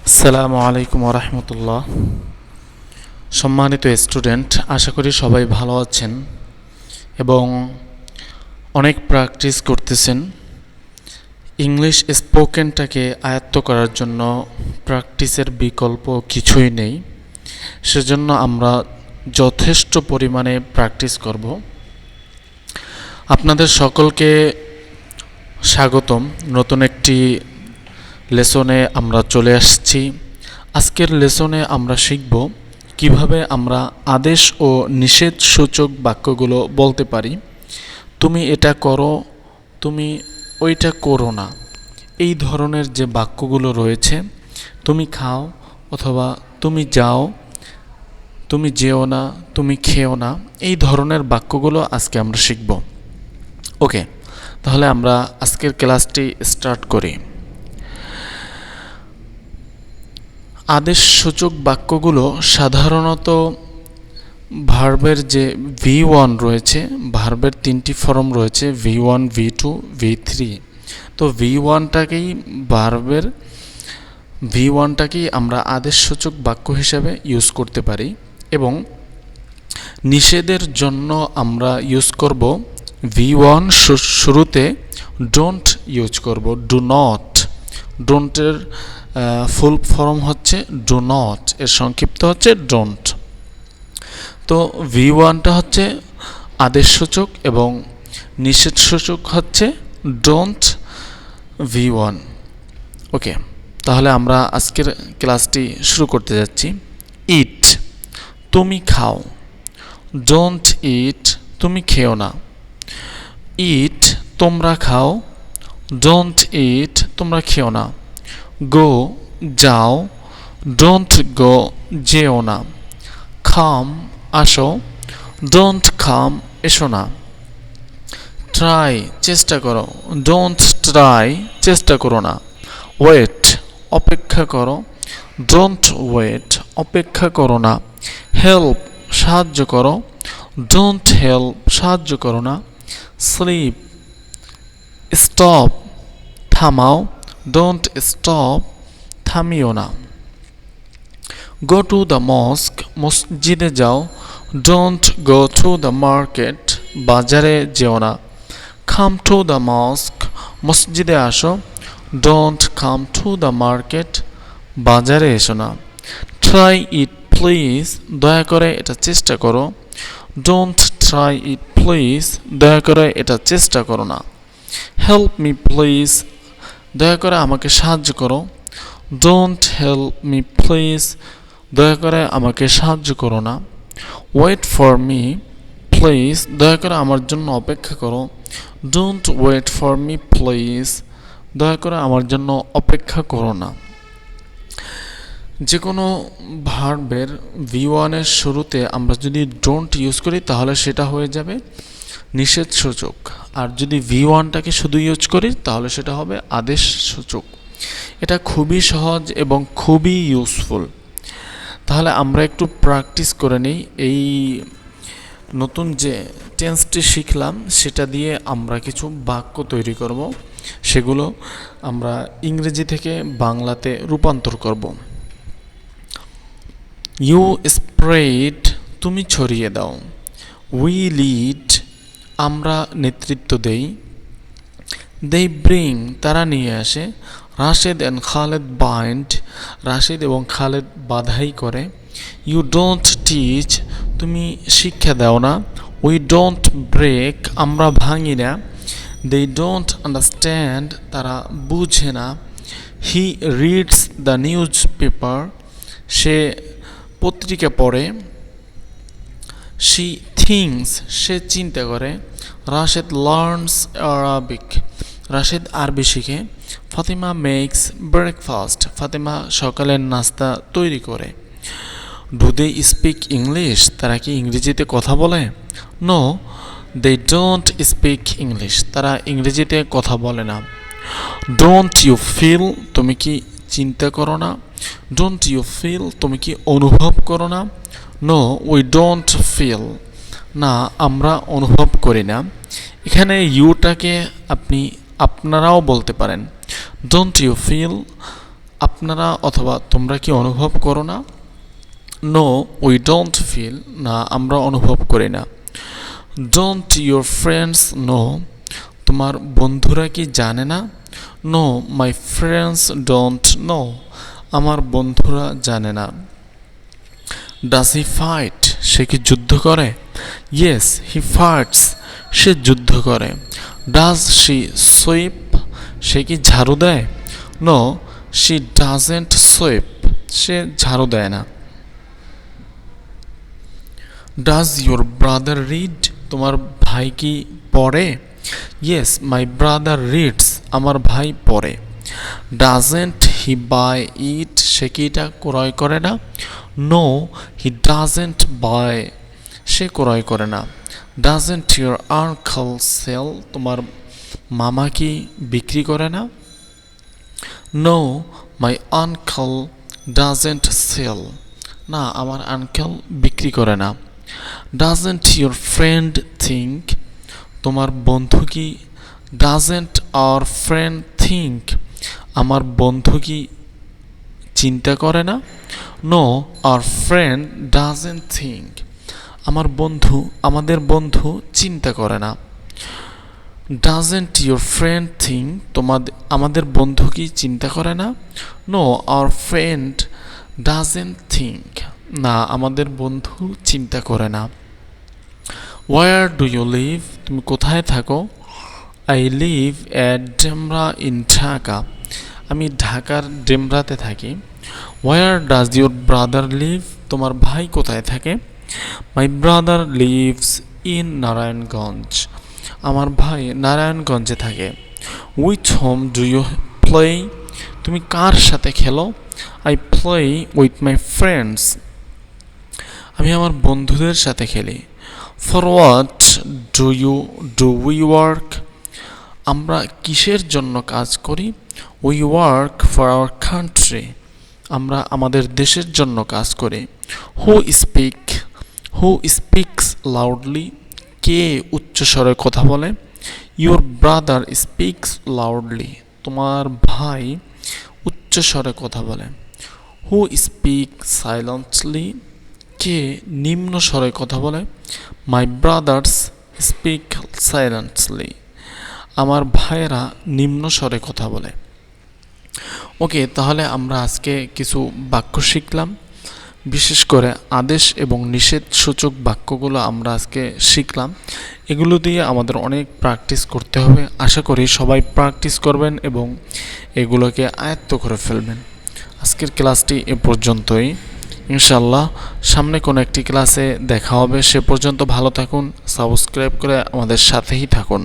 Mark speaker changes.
Speaker 1: আসসালামু আলাইকুম ওরহমতুল্লাহ। সম্মানিত স্টুডেন্ট, আশা করি সবাই ভালো আছেন এবং অনেক প্র্যাকটিস করতেছেন। ইংলিশ স্পোকেনটাকে আয়ত্ত করার জন্য প্র্যাকটিসের বিকল্প কিছুই নেই, সেজন্য আমরা যথেষ্ট পরিমাণে প্র্যাকটিস করব। আপনাদের সকলকে স্বাগতম। নতুন একটি লেসনে আমরা চলে আসছি। আজকের লেসনে আমরা শিখব কিভাবে আমরা আদেশ ও নিষেধ সূচক বাক্যগুলো বলতে পারি। তুমি এটা করো, তুমি ওইটা করো না, এই ধরনের যে বাক্যগুলো রয়েছে, তুমি খাও অথবা তুমি যাও, তুমি যেও না, তুমি খেও না, এই ধরনের বাক্যগুলো আজকে আমরা শিখব। ওকে, তাহলে আমরা আজকের ক্লাসটি স্টার্ট করি। আদেশসূচক বাক্যগুলো সাধারণত ভার্বের যে V1 রয়েছে, ভার্বের তিনটি ফর্ম রয়েছে, V1, V2, V3। তো V1টাকেই আমরা আদেশসূচক বাক্য হিসাবে ইউজ করতে পারি এবং নিষেধের জন্য আমরা ইউজ করব V1 শুরুতে ডোন্ট ইউজ করব, ডু নট। ডোন্টের ফুল ফর্ম হচ্ছে ডু নট, এর সংক্ষিপ্ত হচ্ছে ডোন্ট। তো V1টা হচ্ছে আদেশসূচক এবং নিষেধসূচক হচ্ছে ডোন্ট V1। ওকে, তাহলে আমরা আজকের ক্লাসটি শুরু করতে যাচ্ছি। ইট, তুমি খাও। ডোন্ট ইট, তুমি খেও না। ইট, তোমরা খাও। ডোন্ট ইট, তোমরা খেও না। গো, যাও। ডোন্ট গো, যেও না। কাম, আসো। ডোন্ট কাম, এসো না। ট্রাই, চেষ্টা করো। ডোন্ট ট্রাই, চেষ্টা করো না। ওয়েট, অপেক্ষা করো। ডোন্ট ওয়েট, অপেক্ষা করো না। হেল্প, সাহায্য করো। ডোন্ট হেল্প, সাহায্য করো না। স্লিপ, স্টপ, থামাও। ডোন্ট স্টপ, থামিও না। গো টু দ্য মস্ক, মসজিদে যাও। Don't go to the market, বাজারে যেও না। কাম টু দ্য মস্ক, মসজিদে আসো। Don't come to the market, বাজারে এসো না। ট্রাই ইট প্লিজ, দয়া করে এটা চেষ্টা করো। ডোন্ট ট্রাই ইট প্লিজ, দয়া করে এটা চেষ্টা করো না। হেল্প মি প্লিজ, দয়া করে আমাকে সাহায্য করো। ডোন্ট হেল্প মি প্লিজ, দয়া করে আমাকে সাহায্য করো না। ওয়েট ফর মি প্লিজ, দয়া করে আমার জন্য অপেক্ষা করো। Don't wait for me please, দয়া করে আমার জন্য অপেক্ষা করো না। যে কোনো ভার্বের V1-এর শুরুতে আমরা যদি ডোন্ট ইউজ করি তাহলে সেটা হয়ে যাবে নিষেধসূচক, আর যদি V1টাকে শুধু ইউজ করি তাহলে সেটা হবে আদেশসূচক। এটা খুবই সহজ এবং খুবই ইউজফুল। তাহলে আমরা একটু প্র্যাকটিস করে নিই। এই নতুন যে টেন্সটি শিখলাম সেটা দিয়ে আমরা কিছু বাক্য তৈরি করব, সেগুলো আমরা ইংরেজি থেকে বাংলাতে রূপান্তর করব। ইউ স্প্রেড, তুমি ছড়িয়ে দাও। উই লিড, আমরা নেতৃত্ব দেই। দে ব্রিং, তারা নিয়ে আসে। রাশেদ অ্যান্ড খালেদ বাইন্ড, রাশেদ এবং খালেদ বাধাই করে। ইউ ডোন্ট টিচ, তুমি শিক্ষা দাও না। উই ডোন্ট ব্রেক, আমরা ভাঙি না। দে ডোন্ট আন্ডারস্ট্যান্ড, তারা বুঝে না। He reads the newspaper, সে পত্রিকা পড়ে। শি থিংস, সে চিন্তা করে। রাশেদ লার্নস আরাবিক, রাশেদ আরবি শিখে। ফাতিমা মেক্স ব্রেকফাস্ট, ফাতিমা সকালের নাস্তা তৈরি করে। ডু দে স্পিক ইংলিশ, তারা কি ইংরেজিতে কথা বলে? No, they don't speak English, তারা ইংরেজিতে কথা বলে না। ডোন্ট ইউ ফিল, তুমি কি চিন্তা করো না? ডোন্ট ইউ ফিল, তুমি কি অনুভব করো না? নো, উই ডোন্ট ফিল, না আমরা অনুভব করি না। এখানে ইউটাকে আপনি আপনারাও বলতে পারেন। ডোন্ট ইউ ফিল, আপনারা অথবা তোমরা কি অনুভব করো না? নো উই ডোন্ট ফিল, না আমরা অনুভব করি না। ডোন্ট ইউর ফ্রেন্ডস নো, তোমার বন্ধুরা কি জানে না? No my friends don't know, আমার বন্ধুরা জানে না। ডাজ হি ফাইট, সে কি যুদ্ধ করে? ইয়েস হি ফাইটস, সে যুদ্ধ করে। ডাজ শি সুইপ, সে কি ঝাড়ু দেয়? নো শি ডাজেন্ট সুইপ, সে ঝাড়ু দেয় না। ডাজ ইউর ব্রাদার রিড, তোমার ভাই কি পড়ে? ইয়েস মাই ব্রাদার রিডস, আমার ভাই পড়ে। ডাজেন্ট হি বাই ইট, সে কি এটা ক্রয় করে না? নো হি ডাজেন্ট বাই, সে ক্রয় করে না। ডাজেন্ট ইউর আঙ্কেল সেল, তোমার মামা কি বিক্রি করে না? No my uncle doesn't sell, না আমার আঙ্কেল বিক্রি করে না। ডাজেন্ট ইউর ফ্রেন্ড থিঙ্ক, তোমার বন্ধু কি? ডাজেন্ট আওয়ার ফ্রেন্ড থিঙ্ক, আমার বন্ধু কি চিন্তা করে না? No our friend doesn't think, আমাদের বন্ধু চিন্তা করে না। ডাজেন্ট ইউর ফ্রেন্ড থিঙ্ক, আমাদের বন্ধু কি চিন্তা করে না? No our friend doesn't think, না আমাদের বন্ধু চিন্তা করে না। ওয়ার ডু ইউ লিভ, তুমি কোথায় থাকো? I live at Demra in Dhaka, আমি ঢাকার ডেমরাতে থাকি। Where does your brother live, তোমার ভাই কোথায় থাকে? My brother lives in Narayanganj, আমার ভাই নারায়ণগঞ্জে থাকে। With whom do you play, তুমি কার সাথে খেলো? I play with my friends, আমি আমার বন্ধুদের সাথে খেলি। For what do we work, আমরা কিসের জন্য কাজ করি? We work for our country, আমরা আমাদের দেশের জন্য কাজ করি। হু স্পিক্স লাউডলি, কে উচ্চস্বরে কথা বলে? ইউর ব্রাদার স্পিক্স লাউডলি, তোমার ভাই উচ্চস্বরে কথা বলে। হু স্পিক সাইলেন্টলি, কে নিম্ন স্বরে কথা বলে? মাই ব্রাদার্স স্পিক সাইলেন্টলি, আমার ভাইয়েরা নিম্ন স্বরে কথা বলে। ওকে, তাহলে আমরা আজকে কিছু বাক্য শিখলাম, বিশেষ করে আদেশ এবং নিষেধ সূচক বাক্যগুলো আমরা আজকে শিখলাম। এগুলো দিয়ে আমাদের অনেক প্র্যাকটিস করতে হবে। আশা করি সবাই প্র্যাকটিস করবেন এবং এগুলোকে আয়ত্ত করে ফেলবেন। আজকের ক্লাসটি এ পর্যন্তই। ইনশাল্লাহ সামনে কোনো একটি ক্লাসে দেখা হবে। সে পর্যন্ত ভালো থাকুন, সাবস্ক্রাইব করে আমাদের সাথেই থাকুন।